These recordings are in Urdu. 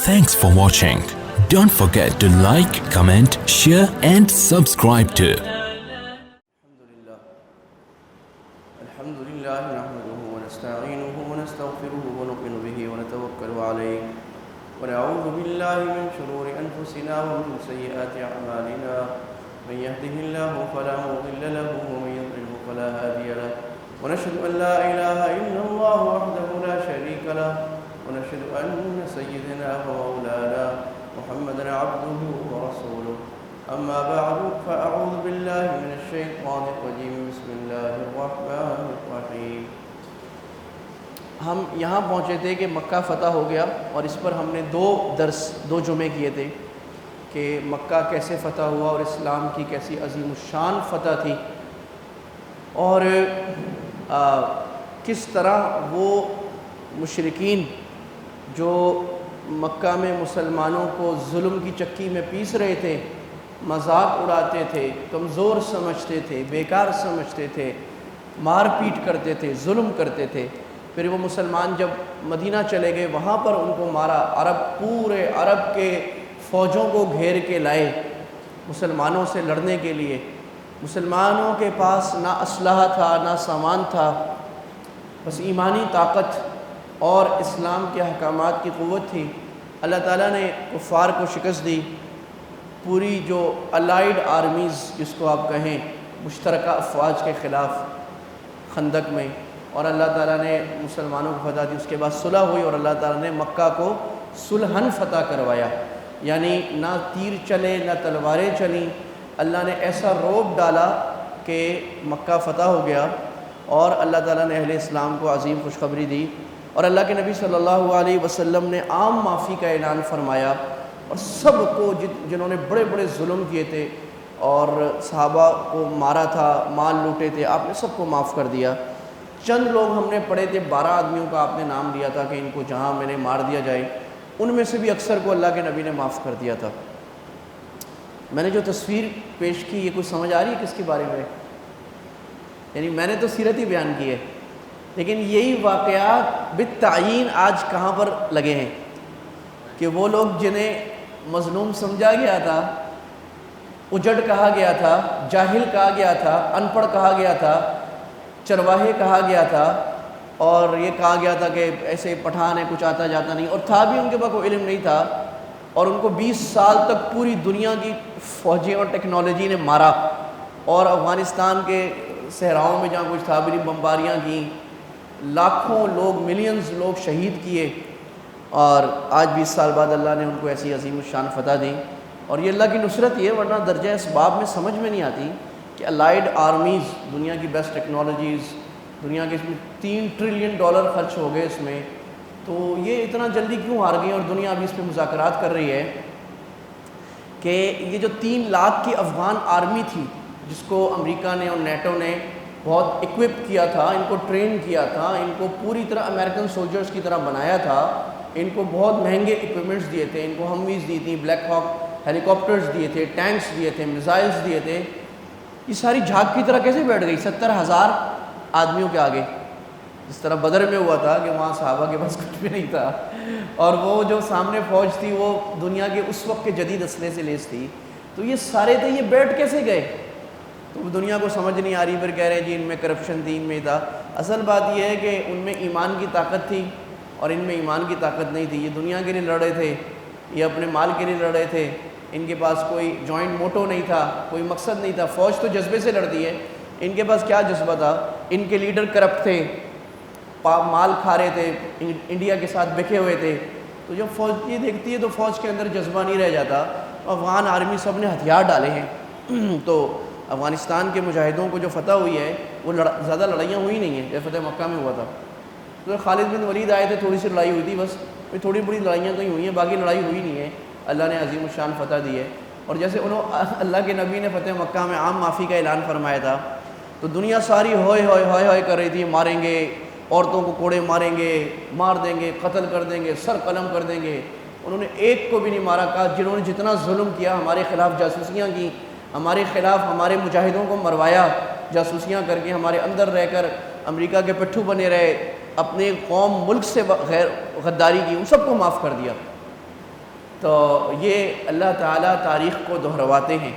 Thanks for watching. Don't forget to like, comment, share and subscribe to الحمد لله نحمده ونستعينه ونستغفره ونؤمن به ونتوكل عليه ونعوذ بالله من شرور أنفسنا ومن سيئات أعمالنا من يهده الله فلا مضل له ومن يضلل فلا هادي له ونشهد أن لا إله إلا الله وحده لا شريك له ونشهد أن سيدنا ومولانا محمدا عبده ورسوله أما بعد فأعوذ بالله من الشيطان الرجيم بسم الله الرحمن الرحيم. ہم یہاں پہنچے تھے کہ مکہ فتح ہو گیا اور اس پر ہم نے دو جمعے کیے تھے کہ مکہ کیسے فتح ہوا اور اسلام کی کیسی عظیم الشان فتح تھی اور کس طرح وہ مشرکین جو مکہ میں مسلمانوں کو ظلم کی چکی میں پیس رہے تھے، مذاق اڑاتے تھے، کمزور سمجھتے تھے، بیکار سمجھتے تھے، مار پیٹ کرتے تھے، ظلم کرتے تھے، پھر وہ مسلمان جب مدینہ چلے گئے وہاں پر ان کو مارا. پورے عرب کے فوجوں کو گھیر کے لائے مسلمانوں سے لڑنے کے لیے. مسلمانوں کے پاس نہ اسلحہ تھا نہ سامان تھا، بس ایمانی طاقت اور اسلام کے احکامات کی قوت تھی. اللہ تعالیٰ نے کفار کو شکست دی. پوری جو الائیڈ آرمیز جس کو آپ کہیں مشترکہ افواج کے خلاف خندق میں، اور اللہ تعالیٰ نے مسلمانوں کو فتح دی. اس کے بعد صلح ہوئی اور اللہ تعالیٰ نے مکہ کو صلحاً فتح کروایا. یعنی نہ تیر چلے نہ تلواریں چلیں، اللہ نے ایسا رعب ڈالا کہ مکہ فتح ہو گیا اور اللہ تعالیٰ نے اہل اسلام کو عظیم خوشخبری دی. اور اللہ کے نبی صلی اللہ علیہ وسلم نے عام معافی کا اعلان فرمایا اور سب کو جنہوں نے بڑے بڑے ظلم کیے تھے اور صحابہ کو مارا تھا، مال لوٹے تھے، آپ نے سب کو معاف کر دیا. چند لوگ ہم نے پڑھے تھے، 12 آدمیوں کا آپ نے نام لیا تھا کہ ان کو جہاں میں نے مار دیا جائے، ان میں سے بھی اکثر کو اللہ کے نبی نے معاف کر دیا تھا. میں نے جو تصویر پیش کی یہ کچھ سمجھ آ رہی ہے کس کے بارے میں؟ یعنی میں نے تو سیرت ہی بیان کی ہے، لیکن یہی واقعات بالتعین آج کہاں پر لگے ہیں کہ وہ لوگ جنہیں مظلوم سمجھا گیا تھا، اجڑ کہا گیا تھا، جاہل کہا گیا تھا، ان پڑھ کہا گیا تھا، چرواہے کہا گیا تھا، اور یہ کہا گیا تھا کہ ایسے پٹھان ہے، کچھ آتا جاتا نہیں، اور تھا بھی ان کے پاس کوئی علم نہیں تھا، اور ان کو 20 سال تک پوری دنیا کی فوجیں اور ٹیکنالوجی نے مارا اور افغانستان کے صحراؤں میں جہاں کچھ تھا بھی بمباریاں کیں، لاکھوں لوگ، ملینز لوگ شہید کیے، اور آج 20 سال بعد اللہ نے ان کو ایسی عظیم الشان فتح دی. اور یہ اللہ کی نصرت ہی ہے، ورنہ درجہ اسباب میں سمجھ میں نہیں آتی کہ الائیڈ آرمیز، دنیا کی بیسٹ ٹیکنالوجیز، دنیا کے اس میں $3 ٹریلین خرچ ہو گئے اس میں، تو یہ اتنا جلدی کیوں ہار گئی؟ اور دنیا ابھی اس پہ مذاکرات کر رہی ہے کہ یہ جو 3 لاکھ کی افغان آرمی تھی جس کو امریکہ نے اور نیٹو نے بہت اکوپ کیا تھا، ان کو ٹرین کیا تھا، ان کو پوری طرح امریکن سولجرز کی طرح بنایا تھا، ان کو بہت مہنگے اکوپمنٹس دیے تھے، ان کو ہمویز دی تھی، بلیک ہاک ہیلی کاپٹرز دیے تھے، ٹینکس دیے تھے، میزائلز دیے تھے. یہ ساری جھاگ کی طرح کیسے بیٹھ گئی 70,000 آدمیوں کے آگے؟ جس طرح بدر میں ہوا تھا کہ وہاں صحابہ کے پاس کچھ بھی نہیں تھا، اور وہ جو سامنے فوج تھی وہ دنیا کے اس وقت کے جدید اسلحے سے لیس تھی. تو یہ سارے تھے، یہ بیٹھ کیسے گئے؟ تو دنیا کو سمجھ نہیں آ رہی، پھر کہہ رہے ہیں جی ان میں کرپشن تھی، ان میں تھا. اصل بات یہ ہے کہ ان میں ایمان کی طاقت تھی اور ان میں ایمان کی طاقت نہیں تھی. یہ دنیا کے لیے لڑ رہے تھے، یہ اپنے مال کے لیے لڑ رہے تھے، ان کے پاس کوئی جوائنٹ موٹو نہیں تھا، کوئی مقصد نہیں تھا. فوج تو جذبے سے لڑتی ہے، ان کے پاس کیا جذبہ تھا؟ ان کے لیڈر کرپٹ تھے، مال کھا رہے تھے، انڈیا کے ساتھ بکھے ہوئے تھے. تو جب فوج یہ دیکھتی ہے تو فوج کے اندر جذبہ نہیں رہ جاتا. افغان آرمی سب نے ہتھیار ڈالے ہیں. تو افغانستان کے مجاہدوں کو جو فتح ہوئی ہے وہ زیادہ لڑائیاں ہوئی نہیں ہیں جیسے فتح مکہ میں ہوا تھا. تو خالد بن ولید آئے تھے، تھوڑی سی لڑائی ہوئی تھی، بس تھوڑی بڑی لڑائیاں تو ہی ہوئی ہیں، باقی لڑائی ہوئی نہیں ہے. اللہ نے عظیم الشان فتح دی ہے. اور جیسے اللہ کے نبی نے فتح مکہ میں عام معافی کا اعلان فرمایا تھا تو دنیا ساری ہوئے ہوئے ہوئے ہوئے کر رہی تھی، ماریں گے، عورتوں کو کوڑے ماریں گے، مار دیں گے، قتل کر دیں گے، سر قلم کر دیں گے. انہوں نے ایک کو بھی نہیں مارا. کہا جنہوں نے جتنا ظلم کیا، ہمارے خلاف جاسوسیاں کی، ہمارے خلاف ہمارے مجاہدوں کو مروایا، جاسوسیاں کر کے ہمارے اندر رہ کر امریکہ کے پٹھو بنے رہے، اپنے قوم ملک سے غیر غداری کی، ان سب کو معاف کر دیا. تو یہ اللہ تعالیٰ تاریخ کو دہرواتے ہیں،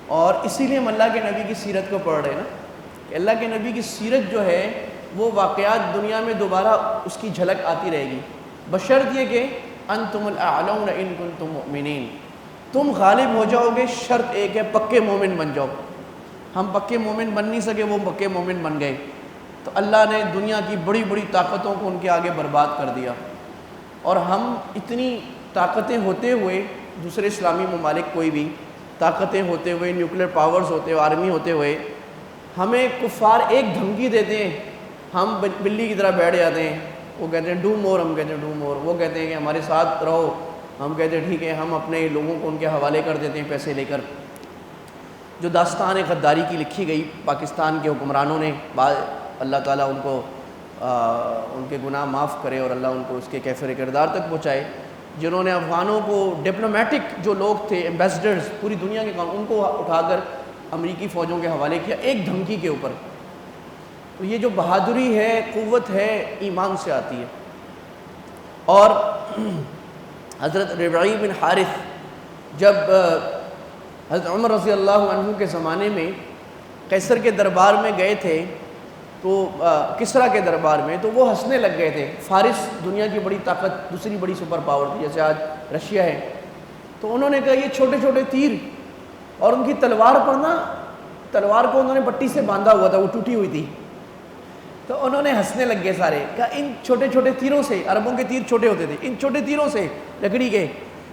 اور اسی لیے ہم اللہ کے نبی کی سیرت کو پڑھ رہے ہیں نا، کہ اللہ کے نبی کی سیرت جو ہے وہ واقعات دنیا میں دوبارہ اس کی جھلک آتی رہے گی، بشرط یہ کہ انتم الاعلون ان کنتم مؤمنین، تم غالب ہو جاؤ گے، شرط ایک ہے پکے مومن بن جاؤ۔ ہم پکے مومن بن نہیں سکے، وہ پکے مومن بن گئے، تو اللہ نے دنیا کی بڑی بڑی طاقتوں کو ان کے آگے برباد کر دیا، اور ہم اتنی طاقتیں ہوتے ہوئے، دوسرے اسلامی ممالک کوئی بھی طاقتیں ہوتے ہوئے، نیوکلیر پاورز ہوتے ہوئے، آرمی ہوتے ہوئے، ہمیں کفار ایک دھمکی دیتے ہیں، ہم بلی کی طرح بیٹھ جاتے ہیں، وہ کہتے ہیں ڈو مور، ہم کہتے ہیں ڈو مور، وہ کہتے ہیں کہ ہمارے ساتھ رہو، ہم کہتے ہیں ٹھیک ہے، ہم اپنے لوگوں کو ان کے حوالے کر دیتے ہیں پیسے لے کر۔ جو داستان غداری کی لکھی گئی پاکستان کے حکمرانوں نے، اللہ تعالیٰ ان کو ان کے گناہ معاف کرے اور اللہ ان کو اس کے کیفر کردار تک پہنچائے، جنہوں نے افغانوں کو، ڈپلومیٹک جو لوگ تھے، ایمبیسڈرز پوری دنیا کے، ان کو اٹھا کر امریکی فوجوں کے حوالے کیا ایک دھمکی کے اوپر۔ تو یہ جو بہادری ہے، قوت ہے، ایمان سے آتی ہے۔ اور حضرت ربعی بن حارث جب حضرت عمر رضی اللہ عنہ کے زمانے میں قیصر کے دربار میں گئے تھے، تو کسریٰ کے دربار میں، تو وہ ہنسنے لگ گئے تھے۔ فارس دنیا کی بڑی طاقت، دوسری بڑی سپر پاور تھی، جیسے آج رشیا ہے، تو انہوں نے کہا یہ چھوٹے چھوٹے تیر، اور ان کی تلوار پر نا، تلوار کو انہوں نے پٹی سے باندھا ہوا تھا، وہ ٹوٹی ہوئی تھی، تو انہوں نے ہنسنے لگ گئے سارے، کہا ان چھوٹے چھوٹے تیروں سے، عربوں کے تیر چھوٹے ہوتے تھے، ان چھوٹے تیروں سے لکڑی کے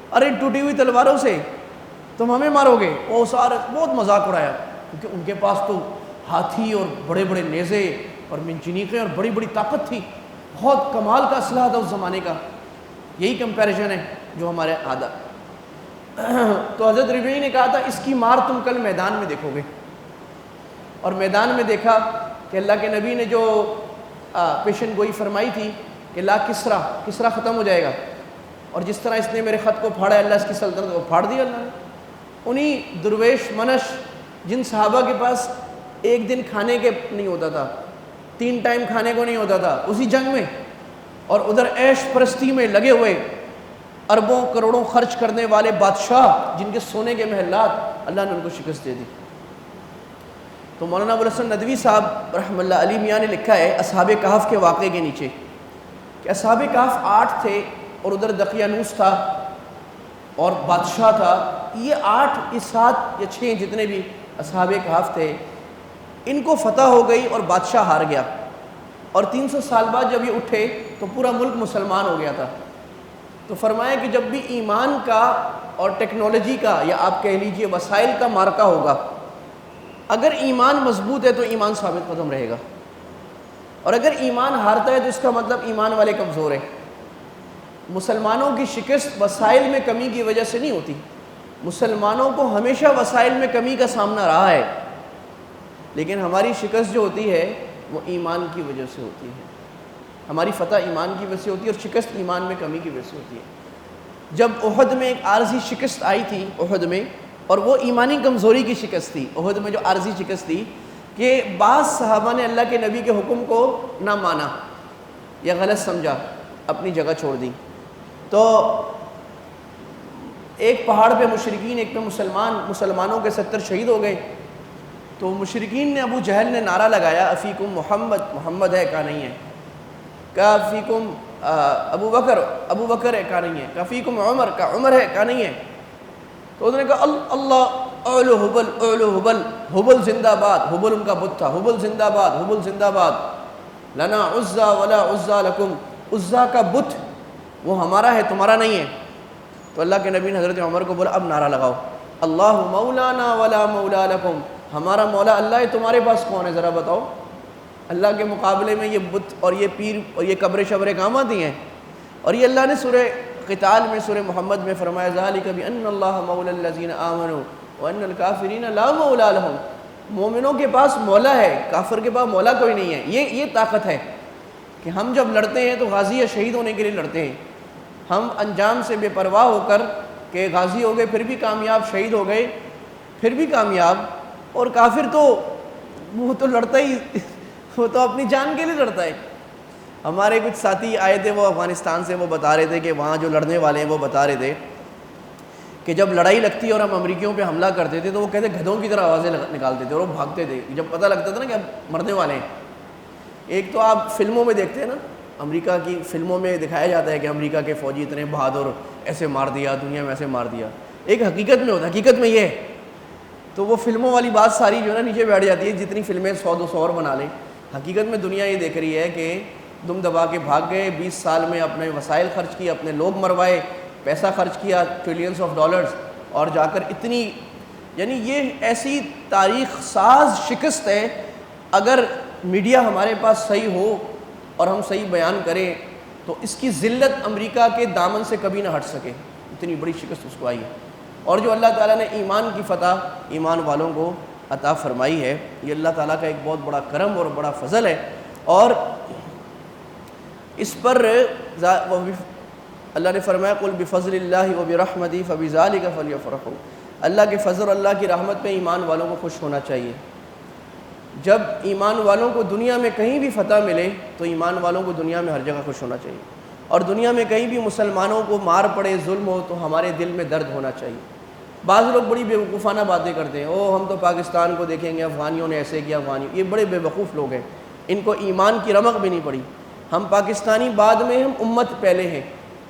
اور ان ٹوٹی ہوئی تلواروں سے تم ہمیں مارو گے۔ وہ سارے بہت مذاق اڑایا، کیونکہ ان کے پاس تو ہاتھی اور بڑے بڑے نیزے اور منجنیقیں اور بڑی بڑی طاقت تھی، بہت کمال کا اسلحہ تھا اس زمانے کا۔ یہی کمپیریزن ہے جو ہمارے عادت۔ تو حضرت ربیعی نے کہا تھا اس کی مار تم کل میدان میں دیکھو گے، اور میدان میں دیکھا کہ اللہ کے نبی نے جو پیشن گوئی فرمائی تھی کہ لا کسریٰ ختم ہو جائے گا، اور جس طرح اس نے میرے خط کو پھاڑا، اللہ اس کی سلطنت کو پھاڑ دیا اللہ نے۔ انہی درویش منش جن صحابہ کے پاس ایک دن کھانے کے نہیں ہوتا تھا، 3 ٹائم کھانے کو نہیں ہوتا تھا، اسی جنگ میں، اور ادھر عیش پرستی میں لگے ہوئے اربوں کروڑوں خرچ کرنے والے بادشاہ، جن کے سونے کے محلات، اللہ نے ان کو شکست دے دی۔ تو مولانا ابو الحسن ندوی صاحب رحمہ اللہ علیہ میاں نے لکھا ہے اصحاب کہف کے واقعے کے نیچے کہ اصحاب کہف 8 تھے، اور ادھر دقیانوس تھا اور بادشاہ تھا، یہ 8 یا 7 یا 6 جتنے بھی اصحاب کہف تھے، ان کو فتح ہو گئی اور بادشاہ ہار گیا، اور 300 سال بعد جب یہ اٹھے تو پورا ملک مسلمان ہو گیا تھا۔ تو فرمایا کہ جب بھی ایمان کا اور ٹیکنالوجی کا، یا آپ کہہ لیجئے وسائل کا مارکا ہوگا، اگر ایمان مضبوط ہے تو ایمان ثابت قدم رہے گا، اور اگر ایمان ہارتا ہے تو اس کا مطلب ایمان والے کمزور ہیں۔ مسلمانوں کی شکست وسائل میں کمی کی وجہ سے نہیں ہوتی، مسلمانوں کو ہمیشہ وسائل میں کمی کا سامنا رہا ہے، لیکن ہماری شکست جو ہوتی ہے وہ ایمان کی وجہ سے ہوتی ہے، ہماری فتح ایمان کی وجہ سے ہوتی ہے، اور شکست ایمان میں کمی کی وجہ سے ہوتی ہے۔ جب احد میں ایک عارضی شکست آئی تھی احد میں، اور وہ ایمانی کمزوری کی شکست تھی، احد میں جو عارضی شکست تھی کہ بعض صحابہ نے اللہ کے نبی کے حکم کو نہ مانا یا غلط سمجھا، اپنی جگہ چھوڑ دی، تو ایک پہاڑ پہ مشرکین، ایک پہ مسلمانوں کے 70 شہید ہو گئے۔ تو مشرکین نے، ابو جہل نے نعرہ لگایا افیکم محمد ہے، کہا نہیں ہے، کہا افیکم ابو بکر ہے، کہا نہیں ہے، کہا افیکم عمر، کہا عمر ہے، کہا نہیں ہے۔ تو انہوں نے کہا اللہ اعلو حبل، حبل زندہ باد، حبل ان کا بت تھا، حبل زندہ باد، حبل زندہ باد، لنا عزا ولا عزا لکم، عزا کا بت وہ ہمارا ہے، تمہارا نہیں ہے۔ تو اللہ کے نبی نے حضرت عمر کو بولا اب نعرہ لگاؤ، اللہ مولانا ولا مولا لکم، ہمارا مولا اللہ ہے، تمہارے پاس کون ہے ذرا بتاؤ۔ اللہ کے مقابلے میں یہ بت اور یہ پیر اور یہ قبر شبر کام آتی ہیں۔ اور یہ اللہ نے سورہ قتال میں، سورہ محمد میں فرمایا ذالک بان اللہ مولا الذین آمنوا وان الکافرین لا مولا لهم، مومنوں کے پاس مولا ہے، کافر کے پاس مولا کوئی نہیں ہے۔ یہ طاقت ہے کہ ہم جب لڑتے ہیں تو غازی یا شہید ہونے کے لیے لڑتے ہیں، ہم انجام سے بے پرواہ ہو کر کہ غازی ہو گئے پھر بھی کامیاب، شہید ہو گئے پھر بھی کامیاب، اور کافر تو وہ تو لڑتا ہی، وہ تو اپنی جان کے لیے لڑتا ہے۔ ہمارے کچھ ساتھی آئے تھے، وہ افغانستان سے، وہ بتا رہے تھے کہ وہاں جو لڑنے والے ہیں وہ بتا رہے تھے کہ جب لڑائی لگتی ہے اور ہم امریکیوں پہ حملہ کرتے تھے تو وہ کہتے گدھوں کی طرح آوازیں نکالتے تھے اور وہ بھاگتے تھے جب پتہ لگتا تھا نا کہ اب مرنے والے ہیں۔ ایک تو آپ فلموں میں دیکھتے ہیں نا، امریکہ کی فلموں میں دکھایا جاتا ہے کہ امریکہ کے فوجی اتنے بہادر، ایسے مار دیا، دنیا میں ایسے مار دیا۔ ایک حقیقت میں ہوتا ہے، حقیقت میں یہ ہے۔ تو وہ فلموں والی بات ساری جو ہے نا نیچے بیٹھ جاتی ہے، جتنی فلمیں 100-200 اور بنا لیں۔ حقیقت میں دنیا یہ دیکھ رہی ہے کہ دم دبا کے بھاگ گئے، 20 سال میں اپنے وسائل خرچ کیے، اپنے لوگ مروائے، پیسہ خرچ کیا ٹریلینز آف ڈالرز، اور جا کر اتنی، یعنی یہ ایسی تاریخ ساز شکست ہے۔ اگر میڈیا ہمارے پاس صحیح ہو اور ہم صحیح بیان کریں تو اس کی ذلت امریکہ کے دامن سے کبھی نہ ہٹ سکے، اتنی بڑی شکست اس کو آئی ہے۔ اور جو اللہ تعالیٰ نے ایمان کی فتح ایمان والوں کو عطا فرمائی ہے، یہ اللہ تعالیٰ کا ایک بہت بڑا کرم اور بڑا فضل ہے۔ اور اس پر اللہ نے فرمایا قل بفضل اللہ وبرحمتہ فبذلک فلیفرحوا، اللہ کے فضل اور اللہ کی رحمت پہ ایمان والوں کو خوش ہونا چاہیے۔ جب ایمان والوں کو دنیا میں کہیں بھی فتح ملے تو ایمان والوں کو دنیا میں ہر جگہ خوش ہونا چاہیے، اور دنیا میں کہیں بھی مسلمانوں کو مار پڑے، ظلم ہو، تو ہمارے دل میں درد ہونا چاہیے۔ بعض لوگ بڑی بیوقوفانہ باتیں کرتے ہیں، ہم تو پاکستان کو دیکھیں گے، افغانیوں نے ایسے کیا، افغانیوں، یہ بڑے بے وقوف لوگ ہیں، ان کو ایمان کی رمق بھی نہیں پڑی۔ ہم پاکستانی بعد میں، ہم امت پہلے ہیں۔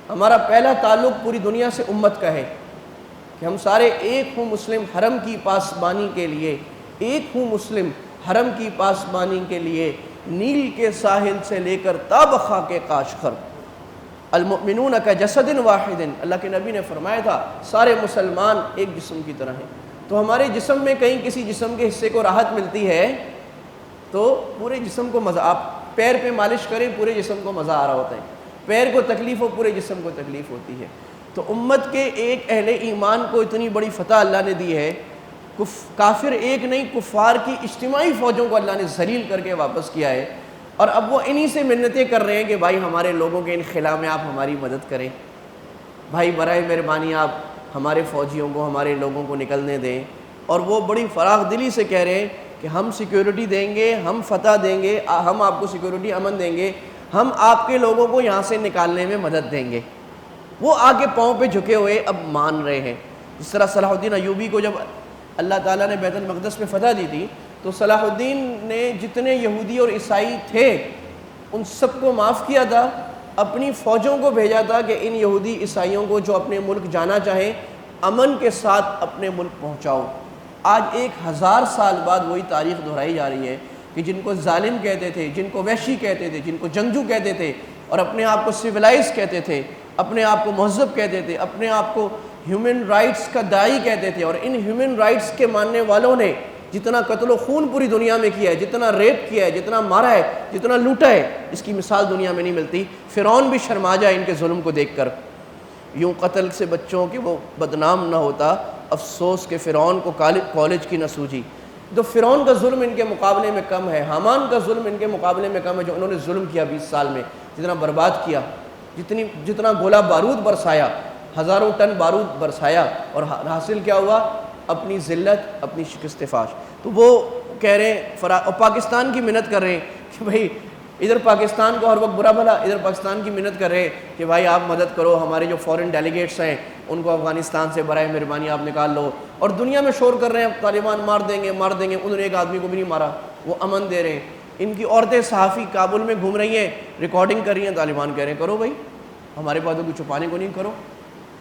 ہمارا پہلا تعلق پوری دنیا سے امت کا ہے کہ ہم سارے ایک ہوں مسلم حرم کی پاسبانی کے لیے، ایک ہوں مسلم حرم کی پاسبانی کے لیے، نیل کے ساحل سے لے کر تابخا کے کاشخر، المؤمنون کجسد واحد، اللہ کے نبی نے فرمایا تھا سارے مسلمان ایک جسم کی طرح ہیں۔ تو ہمارے جسم میں کہیں کسی جسم کے حصے کو راحت ملتی ہے تو پورے جسم کو مزہ، آپ پیر پہ مالش کریں پورے جسم کو مزہ آ رہا ہوتا ہے، پیر کو تکلیف ہو پورے جسم کو تکلیف ہوتی ہے۔ تو امت کے ایک اہل ایمان کو اتنی بڑی فتح اللہ نے دی ہے، کافر ایک نہیں، کفار کی اجتماعی فوجوں کو اللہ نے ذلیل کر کے واپس کیا ہے، اور اب وہ انہی سے منتیں کر رہے ہیں کہ بھائی ہمارے لوگوں کے انخلا میں آپ ہماری مدد کریں، بھائی برائے مہربانی آپ ہمارے فوجیوں کو، ہمارے لوگوں کو نکلنے دیں۔ اور وہ بڑی فراخ دلی سے کہہ رہے ہیں کہ ہم سیکیورٹی دیں گے، ہم فتح دیں گے، ہم آپ کو سیکیورٹی امن دیں گے، ہم آپ کے لوگوں کو یہاں سے نکالنے میں مدد دیں گے۔ وہ آگے پاؤں پہ جھکے ہوئے اب مان رہے ہیں۔ جس طرح صلاح الدین ایوبی کو جب اللہ تعالیٰ نے بیت المقدس میں فتح دی تھی تو صلاح الدین نے جتنے یہودی اور عیسائی تھے ان سب کو معاف کیا تھا، اپنی فوجوں کو بھیجا تھا کہ ان یہودی عیسائیوں کو جو اپنے ملک جانا چاہیں امن کے ساتھ اپنے ملک پہنچاؤ۔ آج 1000 سال بعد وہی تاریخ دہرائی جا رہی ہے کہ جن کو ظالم کہتے تھے، جن کو وحشی کہتے تھے، جن کو جنگجو کہتے تھے، اور اپنے آپ کو سویلائز کہتے تھے، اپنے آپ کو مہذب کہتے تھے، اپنے آپ کو ہیومن رائٹس کا داعی کہتے تھے، اور ان ہیومن رائٹس کے ماننے والوں نے جتنا قتل و خون پوری دنیا میں کیا ہے، جتنا ریپ کیا ہے، جتنا مارا ہے، جتنا لوٹا ہے، اس کی مثال دنیا میں نہیں ملتی۔ فرعون بھی شرما جائے ان کے ظلم کو دیکھ کر، یوں قتل سے بچوں کے وہ بدنام نہ ہوتا، افسوس کہ فرعون کو کالج کی نہ سوجی۔ تو فرعون کا ظلم ان کے مقابلے میں کم ہے، حامان کا ظلم ان کے مقابلے میں کم ہے، جو انہوں نے ظلم کیا 20 سال میں، جتنا برباد کیا، جتنا گولہ بارود برسایا، ہزاروں ٹن بارود برسایا، اور حاصل کیا ہوا؟ اپنی ذلت، اپنی شکست فاش۔ تو وہ کہہ رہے ہیں اور پاکستان کی منت کر رہے ہیں کہ بھائی ادھر پاکستان کو ہر وقت برا بھلا، ادھر پاکستان کی منت کر رہے ہیں کہ بھائی آپ مدد کرو، ہمارے جو فورن ڈیلیگیٹس ہیں ان کو افغانستان سے برائے مہربانی آپ نکال لو، اور دنیا میں شور کر رہے ہیں طالبان مار دیں گے مار دیں گے، انہوں نے ایک آدمی کو بھی نہیں مارا، وہ امن دے رہے ہیں۔ ان کی عورتیں صحافی کابل میں گھوم رہی ہیں، ریکارڈنگ کر رہی ہیں، طالبان کہہ رہے ہیں کرو بھائی، ہمارے باتوں کو چھپانے کو نہیں کرو۔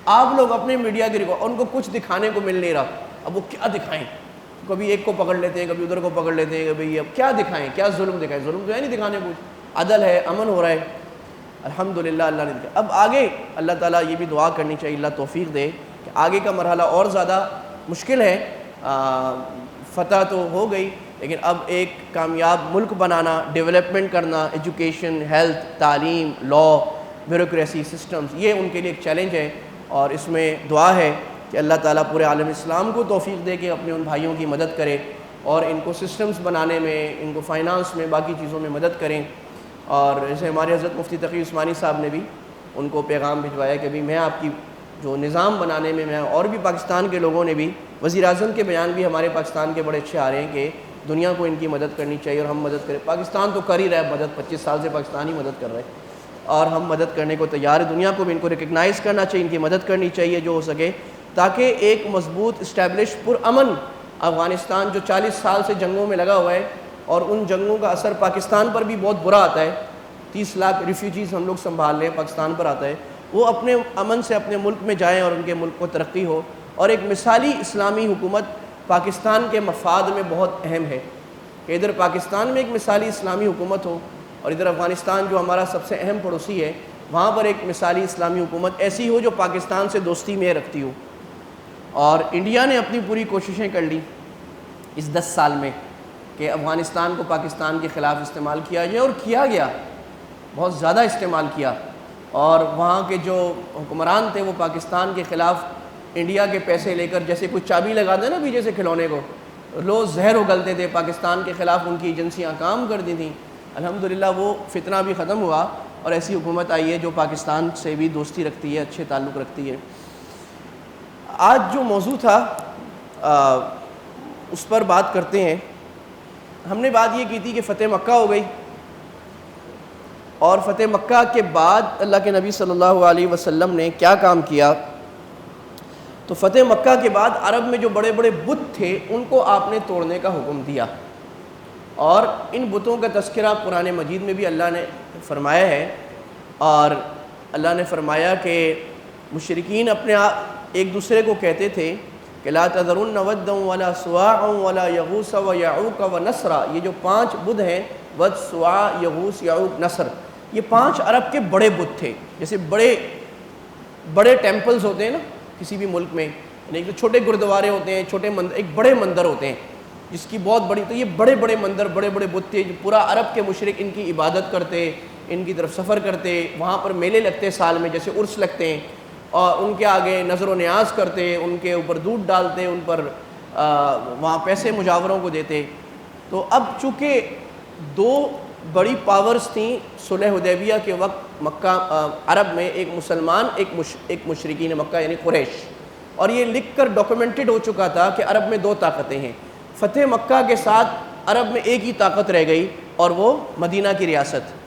آپ لوگ اپنے میڈیا کے ریکارڈ، ان کو کچھ دکھانے کو مل نہیں رہا، اب وہ کیا دکھائیں؟ کبھی ایک کو پکڑ لیتے ہیں، کبھی ادھر کو پکڑ لیتے ہیں کہ بھئی اب کیا دکھائیں، کیا ظلم دکھائیں؟ ظلم تو ہے نہیں دکھانے کچھ، عدل ہے، امن ہو رہا ہے، الحمدللہ اللہ نے دکھایا۔ اب آگے اللہ تعالیٰ یہ بھی دعا کرنی چاہیے اللہ توفیق دے کہ آگے کا مرحلہ اور زیادہ مشکل ہے۔ فتح تو ہو گئی لیکن اب ایک کامیاب ملک بنانا، ڈیولپمنٹ کرنا، ایجوکیشن، ہیلتھ، تعلیم، لا، بیوروکریسی، سسٹمز، یہ ان کے لیے ایک چیلنج ہے، اور اس میں دعا ہے کہ اللہ تعالیٰ پورے عالم اسلام کو توفیق دے کہ اپنے ان بھائیوں کی مدد کرے اور ان کو سسٹمز بنانے میں، ان کو فائنانس میں، باقی چیزوں میں مدد کریں۔ اور جیسے ہمارے حضرت مفتی تقی عثمانی صاحب نے بھی ان کو پیغام بھجوایا کہ بھی میں آپ کی جو نظام بنانے میں، اور بھی پاکستان کے لوگوں نے بھی، وزیر اعظم کے بیان بھی ہمارے پاکستان کے بڑے اچھے آ رہے ہیں کہ دنیا کو ان کی مدد کرنی چاہیے اور ہم مدد کریں۔ پاکستان تو کر ہی رہا ہے مدد، 25 سال سے پاکستان ہی مدد کر رہا ہے، اور ہم مدد کرنے کو تیار ہے۔ دنیا کو بھی ان کو ریکگنائز کرنا چاہیے، ان کی مدد کرنی چاہیے جو ہو سکے۔ تاکہ ایک مضبوط اسٹیبلش پرامن افغانستان جو 40 سال سے جنگوں میں لگا ہوا ہے، اور ان جنگوں کا اثر پاکستان پر بھی بہت برا آتا ہے، 30 لاکھ ریفیوجیز ہم لوگ سنبھال لیں، پاکستان پر آتا ہے، وہ اپنے امن سے اپنے ملک میں جائیں اور ان کے ملک کو ترقی ہو. اور ایک مثالی اسلامی حکومت پاکستان کے مفاد میں بہت اہم ہے کہ ادھر پاکستان میں ایک مثالی اسلامی حکومت ہو، اور ادھر افغانستان جو ہمارا سب سے اہم پڑوسی ہے وہاں پر ایک مثالی اسلامی حکومت ایسی ہو جو پاکستان سے دوستی میں رکھتی ہو. اور انڈیا نے اپنی پوری کوششیں کر لی اس 10 سال میں کہ افغانستان کو پاکستان کے خلاف استعمال کیا جائے، اور کیا گیا، بہت زیادہ استعمال کیا. اور وہاں کے جو حکمران تھے وہ پاکستان کے خلاف انڈیا کے پیسے لے کر، جیسے کوئی چابی لگاتے ہیں نا پیچھے سے کھلونے کو، لوگ زہر اگلتے تھے، پاکستان کے خلاف ان کی ایجنسیاں کام کرتی تھیں. الحمدللہ وہ فتنہ بھی ختم ہوا اور ایسی حکومت آئی ہے جو پاکستان سے بھی دوستی رکھتی ہے، اچھے تعلق رکھتی ہے. آج جو موضوع تھا اس پر بات کرتے ہیں. ہم نے بات یہ کی تھی کہ فتح مکہ ہو گئی، اور فتح مکہ کے بعد اللہ کے نبی صلی اللہ علیہ وسلم نے کیا کام کیا. تو فتح مکہ کے بعد عرب میں جو بڑے بڑے بت تھے ان کو آپ نے توڑنے کا حکم دیا، اور ان بتوں کا تذکرہ قرآن مجید میں بھی اللہ نے فرمایا ہے. اور اللہ نے فرمایا کہ مشرکین اپنے ایک دوسرے کو کہتے تھے کہ لا تذرن ودا ولا سواعا ولا یغوث ویعوق ونسرا. یہ جو 5 بت ہیں، ود، سواع، یغوث، یعوق، نصر، یہ 5 عرب کے بڑے بت تھے. جیسے بڑے ٹیمپلز ہوتے ہیں نا کسی بھی ملک میں، یعنی کہ چھوٹے گردوارے ہوتے ہیں، چھوٹے مندر، ایک بڑے مندر ہوتے ہیں جس کی بہت بڑی، تو یہ بڑے بڑے مندر، بڑے بڑے بت تھے جو پورا عرب کے مشرک ان کی عبادت کرتے، ان کی طرف سفر کرتے، وہاں پر میلے لگتے سال میں جیسے عرس لگتے ہیں، اور ان کے آگے نظر و نیاز کرتے، ان کے اوپر دودھ ڈالتے، ان پر وہاں پیسے مجاوروں کو دیتے. تو اب چونکہ 2 بڑی پاورز تھیں صلح حدیبیہ کے وقت مکہ عرب میں، ایک مسلمان، ایک مشرکین مکہ یعنی قریش، اور یہ لکھ کر ڈاکومنٹڈ ہو چکا تھا کہ عرب میں 2 طاقتیں ہیں. فتح مکہ کے ساتھ عرب میں ایک ہی طاقت رہ گئی، اور وہ مدینہ کی ریاست.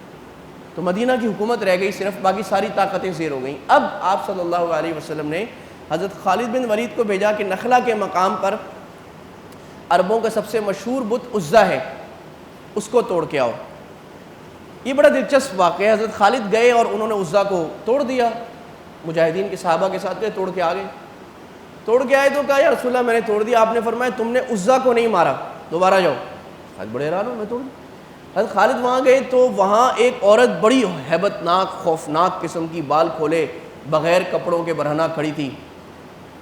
تو مدینہ کی حکومت رہ گئی صرف، باقی ساری طاقتیں زیر ہو گئیں. اب آپ صلی اللہ علیہ وسلم نے حضرت خالد بن ولید کو بھیجا کہ نخلا کے مقام پر عربوں کا سب سے مشہور بت عزا ہے، اس کو توڑ کے آؤ. یہ بڑا دلچسپ واقعہ ہے. حضرت خالد گئے اور انہوں نے عزا کو توڑ دیا، مجاہدین کے صحابہ کے ساتھ گئے، توڑ کے آ گئے. توڑ کے آئے تو کہا یا رسول اللہ میں نے توڑ دیا. آپ نے فرمایا تم نے عزا کو نہیں مارا، دوبارہ جاؤ. بڑے حیران ہو، میں توڑ دیا. حضرت خالد وہاں گئے تو وہاں ایک عورت بڑی ہیبت ناک، خوفناک قسم کی، بال کھولے، بغیر کپڑوں کے برہنہ کھڑی تھی،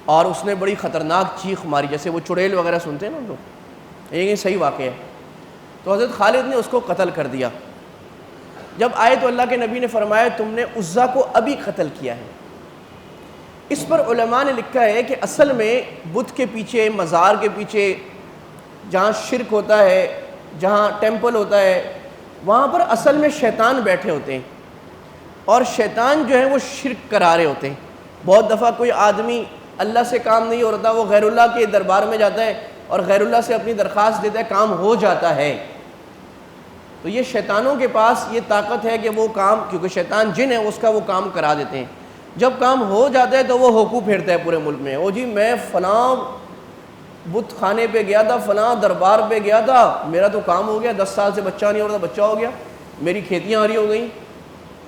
اور اس نے بڑی خطرناک چیخ ماری، جیسے وہ چڑیل وغیرہ سنتے ہیں نا لوگ. یہ صحیح واقعہ ہے. تو حضرت خالد نے اس کو قتل کر دیا. جب آئے تو اللہ کے نبی نے فرمایا تم نے عزا کو ابھی قتل کیا ہے. اس پر علماء نے لکھا ہے کہ اصل میں بت کے پیچھے، مزار کے پیچھے، جہاں شرک ہوتا ہے، جہاں ٹیمپل ہوتا ہے، وہاں پر اصل میں شیطان بیٹھے ہوتے ہیں، اور شیطان جو ہے وہ شرک کرا رہے ہوتے ہیں. بہت دفعہ کوئی آدمی اللہ سے کام نہیں ہو رہا، وہ غیر اللہ کے دربار میں جاتا ہے اور غیر اللہ سے اپنی درخواست دیتا ہے، کام ہو جاتا ہے. تو یہ شیطانوں کے پاس یہ طاقت ہے کہ وہ کام، کیونکہ شیطان جن ہے اس کا وہ کام کرا دیتے ہیں. جب کام ہو جاتا ہے تو وہ ہوکو پھیرتا ہے پورے ملک میں، او جی میں فلاں بت خانے پہ گیا تھا، فلاں دربار پہ گیا تھا، میرا تو کام ہو گیا، 10 سال سے بچہ نہیں ہو رہا تھا، بچہ ہو گیا، میری کھیتیاں ہری ہو گئیں،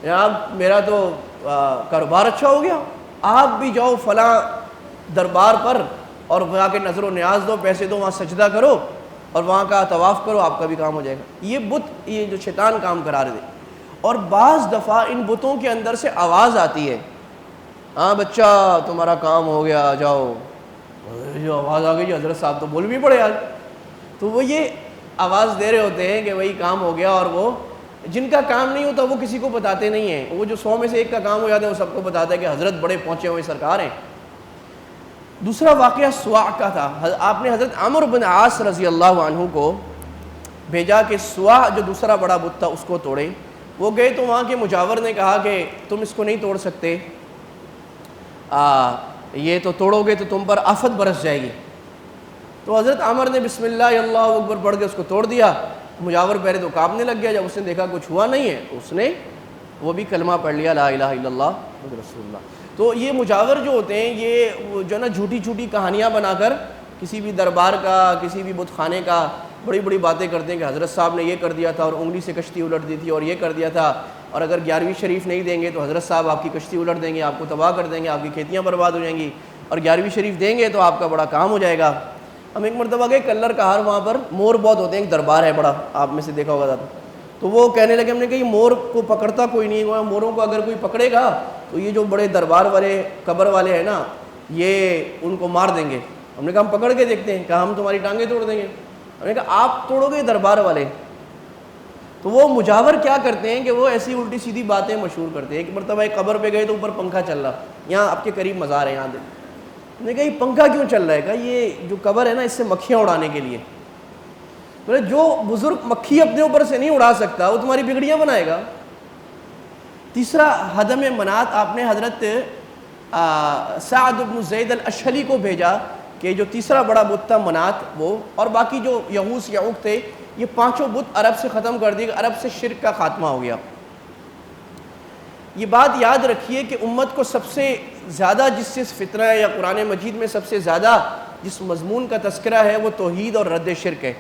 یا میرا تو کاروبار اچھا ہو گیا. آپ بھی جاؤ فلاں دربار پر اور وہاں کے نظر و نیاز دو، پیسے دو، وہاں سجدہ کرو اور وہاں کا طواف کرو، آپ کا بھی کام ہو جائے گا. یہ بت، یہ جو شیطان کام کرا رہے تھے. اور بعض دفعہ ان بتوں کے اندر سے آواز آتی ہے، ہاں بچہ تمہارا کام ہو گیا، جاؤ. جو آواز آ گئی جی حضرت صاحب تو بول بھی پڑے آج. تو وہ یہ آواز دے رہے ہوتے ہیں کہ وہی کام ہو گیا، اور وہ جن کا کام نہیں ہوتا وہ کسی کو بتاتے نہیں ہیں. وہ جو 100 میں سے 1 کا کام ہو جاتا ہے وہ سب کو بتاتا ہے کہ حضرت بڑے پہنچے ہوئے سرکار ہیں. دوسرا واقعہ سواع کا تھا. آپ نے حضرت عمرو بن عاص رضی اللہ عنہ کو بھیجا کہ سواع جو دوسرا بڑا بت تھا اس کو توڑے. وہ گئے تو وہاں کے مجاور نے کہا کہ تم اس کو نہیں توڑ سکتے، یہ تو توڑو گے تو تم پر آفت برس جائے گی. تو حضرت عمر نے بسم اللہ اللہ اکبر پڑھ کے اس کو توڑ دیا. مجاور پہلے تو کانپنے لگ گیا، جب اس نے دیکھا کچھ ہوا نہیں ہے تو اس نے وہ بھی کلمہ پڑھ لیا، لا الہ الا اللہ محمد رسول اللہ. تو یہ مجاور جو ہوتے ہیں یہ جو نا جھوٹی جھوٹی کہانیاں بنا کر کسی بھی دربار کا کسی بھی بت خانے کا بڑی بڑی باتیں کرتے ہیں کہ حضرت صاحب نے یہ کر دیا تھا اور انگلی سے کشتی الٹ دی تھی اور یہ کر دیا تھا، اور اگر 11ویں شریف نہیں دیں گے تو حضرت صاحب آپ کی کشتی الٹ دیں گے، آپ کو تباہ کر دیں گے، آپ کی کھیتیاں برباد ہو جائیں گی، اور 11ویں شریف دیں گے تو آپ کا بڑا کام ہو جائے گا۔ ہم ایک مرتبہ گئے کلر کہار، وہاں پر مور بہت ہوتے ہیں، ایک دربار ہے بڑا، آپ میں سے دیکھا ہوگا زیادہ، تو وہ کہنے لگے ہم نے کہا یہ مور کو پکڑتا کوئی نہیں ہے، موروں کو اگر کوئی پکڑے گا تو یہ جو بڑے دربار والے قبر والے ہیں نا یہ ان کو مار دیں گے۔ ہم نے کہا ہم پکڑ کے دیکھتے ہیں، کہا ہم تمہاری ٹانگیں توڑ دیں گے۔ ہم نے کہا آپ توڑو گے دربار والے؟ تو وہ مجاور کیا کرتے ہیں کہ وہ ایسی الٹی سیدھی باتیں مشہور کرتے ہیں۔ ایک مرتبہ ایک قبر پہ گئے تو اوپر پنکھا چل رہا، یہاں آپ کے قریب مزار ہے، یہاں دے، ہم نے کہا یہ پنکھا کیوں چل رہا ہے؟ کہا یہ جو قبر ہے نا اس سے مکھیاں اڑانے کے لیے۔ بولے جو بزرگ مکھی اپنے اوپر سے نہیں اڑا سکتا وہ تمہاری بگڑیاں بنائے گا۔ تیسرا حدم منات، آپ نے حضرت سعد بن زید الاشہلی کو بھیجا کہ جو تیسرا بڑا بت تھا منات، وہ اور باقی جو یغوث یعوق تھے، یہ پانچوں بت عرب سے ختم کر دیے، عرب سے شرک کا خاتمہ ہو گیا۔ یہ بات یاد رکھیے کہ امت کو سب سے زیادہ جس سے فطرہ یا قرآن مجید میں سب سے زیادہ جس مضمون کا تذکرہ ہے وہ توحید اور رد شرک ہے۔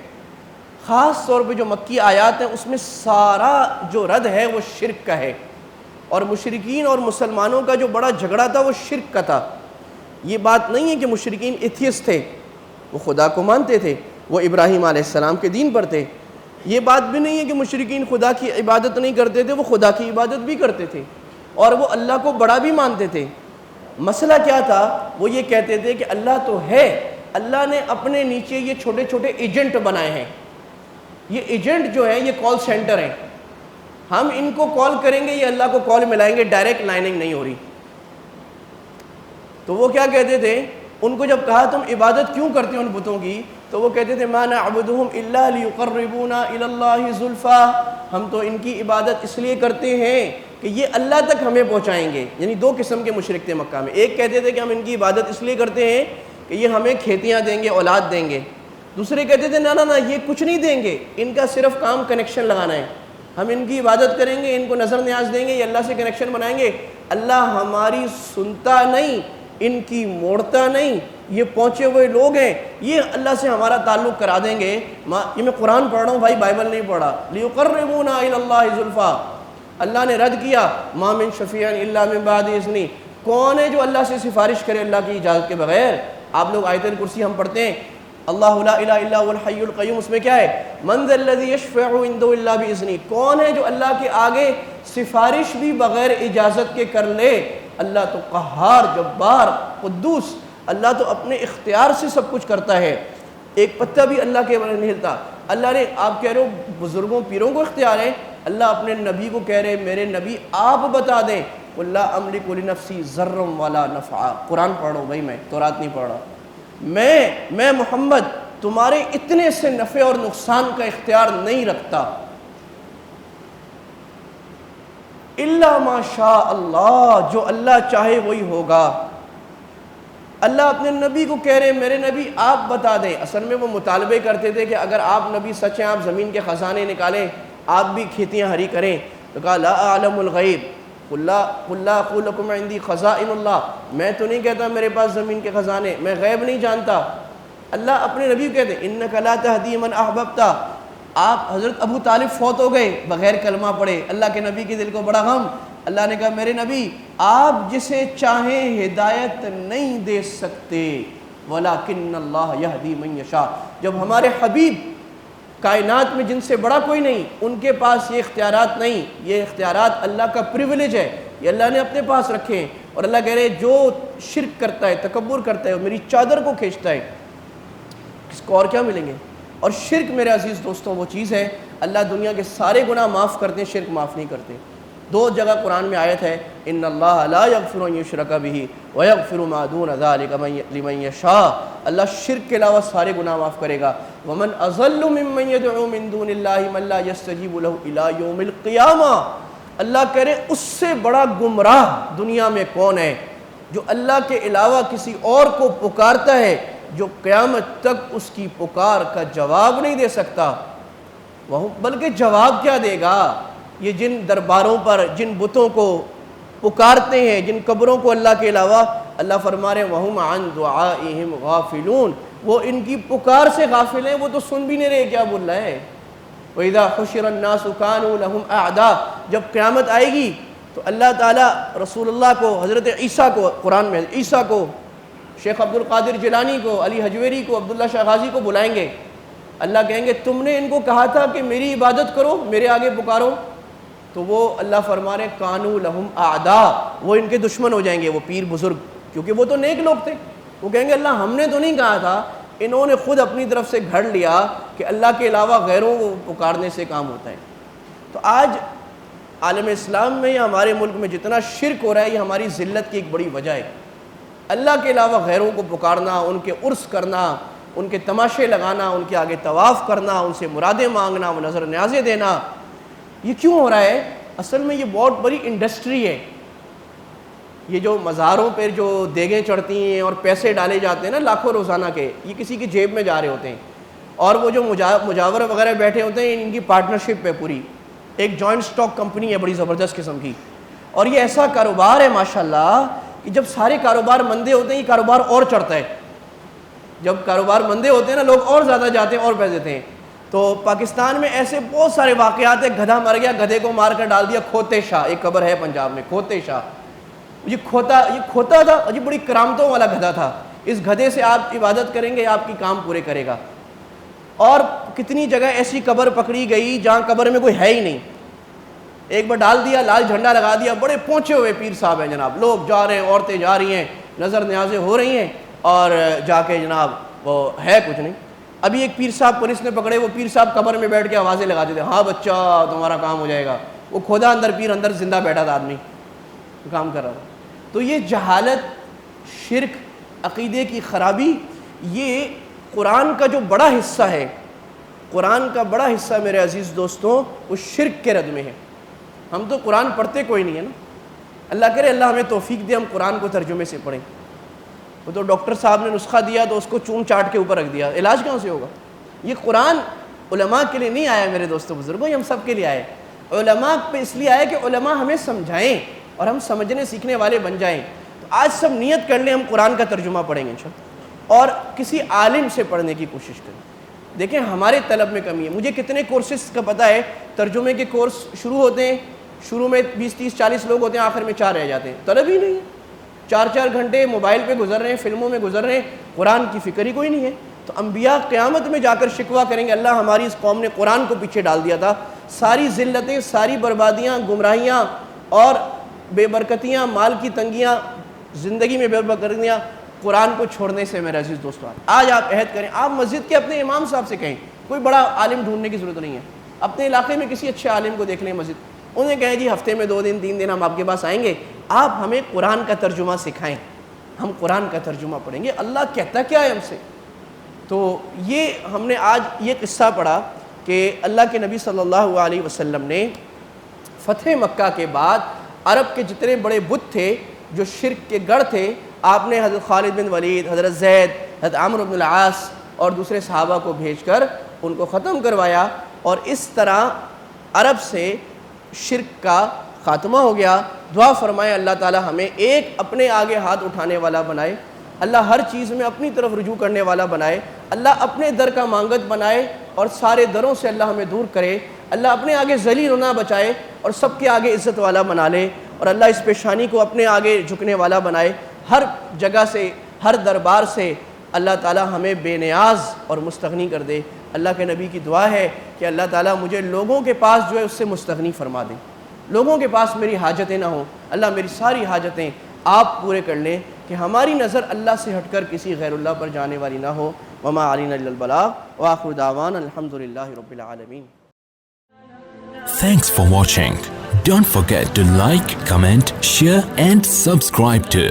خاص طور پہ جو مکی آیات ہیں اس میں سارا جو رد ہے وہ شرک کا ہے، اور مشرکین اور مسلمانوں کا جو بڑا جھگڑا تھا وہ شرک کا تھا۔ یہ بات نہیں ہے کہ مشرکین ایتھیسٹ تھے، وہ خدا کو مانتے تھے، وہ ابراہیم علیہ السلام کے دین پر تھے۔ یہ بات بھی نہیں ہے کہ مشرکین خدا کی عبادت نہیں کرتے تھے، وہ خدا کی عبادت بھی کرتے تھے اور وہ اللہ کو بڑا بھی مانتے تھے۔ مسئلہ کیا تھا؟ وہ یہ کہتے تھے کہ اللہ تو ہے، اللہ نے اپنے نیچے یہ چھوٹے چھوٹے ایجنٹ بنائے ہیں، یہ ایجنٹ جو ہے یہ کال سینٹر ہیں، ہم ان کو کال کریں گے یہ اللہ کو کال ملائیں گے، ڈائریکٹ لائننگ نہیں ہو رہی۔ تو وہ کیا کہتے تھے؟ ان کو جب کہا تم عبادت کیوں کرتے ہو ان بتوں کی، تو وہ کہتے تھے ما نعبدہم الا لیقربونا الی اللہ زلفا، ہم تو ان کی عبادت اس لیے کرتے ہیں کہ یہ اللہ تک ہمیں پہنچائیں گے۔ یعنی دو قسم کے مشرک تھے مکہ میں، ایک کہتے تھے کہ ہم ان کی عبادت اس لیے کرتے ہیں کہ یہ ہمیں کھیتیاں دیں گے، اولاد دیں گے۔ دوسرے کہتے تھے نہ نہ نہ، یہ کچھ نہیں دیں گے، ان کا صرف کام کنیکشن لگانا ہے، ہم ان کی عبادت کریں گے، ان کو نظر نیاز دیں گے، یہ اللہ سے کنیکشن بنائیں گے، اللہ ہماری سنتا نہیں، ان کی موڑتا نہیں، یہ پہنچے ہوئے لوگ ہیں، یہ اللہ سے ہمارا تعلق کرا دیں گے۔ یہ میں قرآن پڑھ رہا ہوں بھائی، بائبل نہیں پڑھا۔ لیقربونا الی اللہ زلفا، اللہ نے رد کیا ما من شفیع الا من بعد اذنہ، کون ہے جو اللہ سے سفارش کرے اللہ کی اجازت کے بغیر؟ آپ لوگ آیت الکرسی ہم پڑھتے ہیں، اللہ لا الہ الا هو الحی القیوم، اس میں کیا ہے؟ من ذا الذی یشفع عنده الا باذنہ، کون ہے جو اللہ کے آگے سفارش بھی بغیر اجازت کے کر لے؟ اللہ تو قہار، جبار، قدوس، اللہ تو اپنے اختیار سے سب کچھ کرتا ہے، ایک پتہ بھی اللہ کے بغیر نہیں ہلتا۔ اللہ نے، آپ کہہ رہے ہو بزرگوں پیروں کو اختیار ہے، اللہ اپنے نبی کو کہہ رہے میرے نبی آپ بتا دیں قل لا املک لنفسی ضرا ولا نفعا۔ قرآن پڑھ رہا ہوں بھائی، میں تورات نہیں پڑھ رہا، میں محمد تمہارے اتنے سے نفع اور نقصان کا اختیار نہیں رکھتا، الا ما شاء اللہ، جو اللہ چاہے وہی ہوگا۔ اللہ اپنے نبی کو کہہ رہے میرے نبی آپ بتا دیں۔ اصل میں وہ مطالبے کرتے تھے کہ اگر آپ نبی سچ ہیں، آپ زمین کے خزانے نکالیں، آپ بھی کھیتیاں ہری کریں۔ تو کہا لا اعلم الغیب قل لا اقول لکم عندی خزائن اللہ، میں تو نہیں کہتا میرے پاس زمین کے خزانے، میں غیب نہیں جانتا۔ اللہ اپنے نبی کو کہتے انک لا تہدی من احببت، آپ حضرت ابو طالب فوت ہو گئے بغیر کلمہ پڑھے، اللہ کے نبی کے دل کو بڑا غم، اللہ نے کہا میرے نبی آپ جسے چاہیں ہدایت نہیں دے سکتے، ولیکن اللہ یہدی من یشاء، جب ہمارے حبیب کائنات میں جن سے بڑا کوئی نہیں، ان کے پاس یہ اختیارات نہیں، یہ اختیارات اللہ کا پریویلیج ہے، یہ اللہ نے اپنے پاس رکھے ہیں۔ اور اللہ کہہ رہے جو شرک کرتا ہے، تکبر کرتا ہے، میری چادر کو کھینچتا ہے، اس کو اور کیا ملیں گے؟ اور شرک میرے عزیز دوستوں وہ چیز ہے، اللہ دنیا کے سارے گناہ معاف کرتے ہیں، شرک معاف نہیں کرتے۔ دو جگہ قرآن میں آیت ہے ان اللہ لا یغفر ان یشرک بہ ویغفر ما دون ذلک لمن یشاء، اللہ شرک کے علاوہ سارے گناہ معاف کرے گا۔ ومن اضل ممن یدعو من دون اللہ من لا یستجیب له الی یوم القیامہ، اللہ کہہ رہے اس سے بڑا گمراہ دنیا میں کون ہے جو اللہ کے علاوہ کسی اور کو پکارتا ہے جو قیامت تک اس کی پکار کا جواب نہیں دے سکتا، بلکہ جواب کیا دے گا؟ یہ جن درباروں پر جن بتوں کو پکارتے ہیں جن قبروں کو اللہ کے علاوہ، اللہ فرما رہے ہیں وَهُمْ عَنْ دُعَائِهِمْ غَافِلُونَ، وہ ان کی پکار سے غافل ہیں، وہ تو سن بھی نہیں رہے کیا بول رہا ہے۔ وَإِذَا حُشِرَ النَّاسُ كَانُوا لَهُمْ أَعْدَاءَ، جب قیامت آئے گی تو اللہ تعالیٰ رسول اللہ کو، حضرت عیسیٰ کو، قرآن میں عیسیٰ کو، شیخ عبد القادر جیلانی کو، علی حجویری کو، عبداللہ شاہ غازی کو بلائیں گے۔ اللہ کہیں گے تم نے ان کو کہا تھا کہ میری عبادت کرو، میرے آگے پکارو، تو وہ اللہ فرما رہے کانوا لہم اعداء، وہ ان کے دشمن ہو جائیں گے، وہ پیر بزرگ، کیونکہ وہ تو نیک لوگ تھے۔ وہ کہیں گے اللہ ہم نے تو نہیں کہا تھا، انہوں نے خود اپنی طرف سے گھڑ لیا کہ اللہ کے علاوہ غیروں کو پکارنے سے کام ہوتا ہے۔ تو آج عالم اسلام میں یا ہمارے ملک میں جتنا شرک ہو رہا ہے، یہ ہماری ذلت کی ایک بڑی وجہ ہے۔ اللہ کے علاوہ غیروں کو پکارنا، ان کے عرس کرنا، ان کے تماشے لگانا، ان کے آگے طواف کرنا، ان سے مرادیں مانگنا، وہ نظر نیازیں دینا، یہ کیوں ہو رہا ہے؟ اصل میں یہ بہت بڑی انڈسٹری ہے۔ یہ جو مزاروں پہ جو دیگیں چڑھتی ہیں اور پیسے ڈالے جاتے ہیں نا لاکھوں روزانہ کے، یہ کسی کی جیب میں جا رہے ہوتے ہیں، اور وہ جو مجاور وغیرہ بیٹھے ہوتے ہیں، ان کی پارٹنرشپ ہے پوری، ایک جوائنٹ سٹاک کمپنی ہے بڑی زبردست قسم کی، اور یہ ایسا کاروبار ہے ماشاءاللہ کہ جب سارے کاروبار مندے ہوتے ہیں یہ کاروبار اور چڑھتا ہے۔ جب کاروبار مندے ہوتے ہیں نا لوگ اور زیادہ جاتے ہیں اور پیسے دیتے ہیں۔ تو پاکستان میں ایسے بہت سارے واقعات ہیں، گدھا مر گیا، گدھے کو مار کر ڈال دیا کھوتے شاہ، ایک قبر ہے پنجاب میں کھوتے شاہ، یہ کھوتا تھا، یہ بڑی کرامتوں والا گدھا تھا، اس گدھے سے آپ عبادت کریں گے آپ کی کام پورے کرے گا۔ اور کتنی جگہ ایسی قبر پکڑی گئی جہاں قبر میں کوئی ہے ہی نہیں، ایک بار ڈال دیا، لال جھنڈا لگا دیا، بڑے پہنچے ہوئے پیر صاحب ہیں جناب، لوگ جا رہے ہیں، عورتیں جا رہی ہیں، نظر نیازیں ہو رہی ہیں، اور جا کے جناب وہ ہے کچھ نہیں۔ ابھی ایک پیر صاحب پولیس نے پکڑے، وہ پیر صاحب قبر میں بیٹھ کے آوازیں لگا دیتے، ہاں بچہ تمہارا کام ہو جائے گا، وہ کھودا اندر پیر اندر زندہ بیٹھا تھا، آدمی کام کر رہا تھا۔ تو یہ جہالت، شرک، عقیدے کی خرابی، یہ قرآن کا جو بڑا حصہ ہے، قرآن کا بڑا حصہ میرے عزیز دوستوں وہ شرک کے رد میں ہے۔ ہم تو قرآن پڑھتے کوئی نہیں ہے نا، اللہ کرے اللہ ہمیں توفیق دے ہم قرآن کو ترجمے سے پڑھیں۔ وہ تو ڈاکٹر صاحب نے نسخہ دیا تو اس کو چوم چاٹ کے اوپر رکھ دیا، علاج کہاں سے ہوگا؟ یہ قرآن علماء کے لیے نہیں آیا میرے دوستوں بزرگوں، یہ ہم سب کے لیے آئے۔ علماء پہ اس لیے آئے کہ علماء ہمیں سمجھائیں اور ہم سمجھنے سیکھنے والے بن جائیں۔ تو آج سب نیت کر لیں ہم قرآن کا ترجمہ پڑھیں گے انشاءاللہ، اور کسی عالم سے پڑھنے کی کوشش کریں۔ دیکھیں ہمارے طلب میں کمی ہے، مجھے کتنے کورسز کا پتہ ہے، ترجمے کے کورس شروع ہوتے ہیں، شروع میں 20 30 40 لوگ ہوتے ہیں، آخر میں 4 رہ جاتے ہیں، طلب ہی نہیں ہے، 4 گھنٹے موبائل پہ گزر رہے ہیں، فلموں میں گزر رہے ہیں، قرآن کی فکر ہی کوئی نہیں ہے۔ تو انبیاء قیامت میں جا کر شکوہ کریں گے اللہ ہماری اس قوم نے قرآن کو پیچھے ڈال دیا تھا، ساری ذلتیں، ساری بربادیاں، گمراہیاں اور بے برکتیاں، مال کی تنگیاں، زندگی میں بے برکتیاں قرآن کو چھوڑنے سے میرے عزیز دوستو۔ آج آپ عہد کریں، آپ مسجد کے اپنے امام صاحب سے کہیں، کوئی بڑا عالم ڈھونڈنے کی ضرورت نہیں ہے، اپنے علاقے میں کسی اچھے عالم کو دیکھ لیں مسجد، انہیں کہیں جی ہفتے میں 2 دن 3 دن ہم آپ کے پاس آئیں گے، آپ ہمیں قرآن کا ترجمہ سکھائیں، ہم قرآن کا ترجمہ پڑھیں گے، اللہ کہتا کیا ہے ہم سے۔ تو یہ ہم نے آج یہ قصہ پڑھا کہ اللہ کے نبی صلی اللہ علیہ وسلم نے فتح مکہ کے بعد عرب کے جتنے بڑے بت تھے جو شرک کے گڑھ تھے، آپ نے حضرت خالد بن ولید، حضرت زید، حضرت عمرو بن العاص اور دوسرے صحابہ کو بھیج کر ان کو ختم کروایا، اور اس طرح عرب سے شرک کا خاتمہ ہو گیا۔ دعا فرمائے اللہ تعالی ہمیں ایک اپنے آگے ہاتھ اٹھانے والا بنائے، اللہ ہر چیز میں اپنی طرف رجوع کرنے والا بنائے، اللہ اپنے در کا مانگت بنائے اور سارے دروں سے اللہ ہمیں دور کرے، اللہ اپنے آگے ذلیل ہونا بچائے اور سب کے آگے عزت والا بنا لے، اور اللہ اس پیشانی کو اپنے آگے جھکنے والا بنائے، ہر جگہ سے، ہر دربار سے اللہ تعالیٰ ہمیں بے نیاز اور مستغنی کر دے۔ اللہ کے نبی کی دعا ہے کہ اللہ تعالیٰ مجھے لوگوں کے پاس جو ہے اس سے مستغنی فرما دے، لوگوں کے پاس میری حاجتیں نہ ہوں، اللہ میری ساری حاجتیں آپ پورے کر لیں کہ ہماری نظر اللہ سے ہٹ کر کسی غیر اللہ پر جانے والی نہ ہو۔ وما علینا الا البلاغ وآخر دعوانا الحمدللہ رب العالمین۔ Thanks for watching. Don't forget to like, comment, share and subscribe to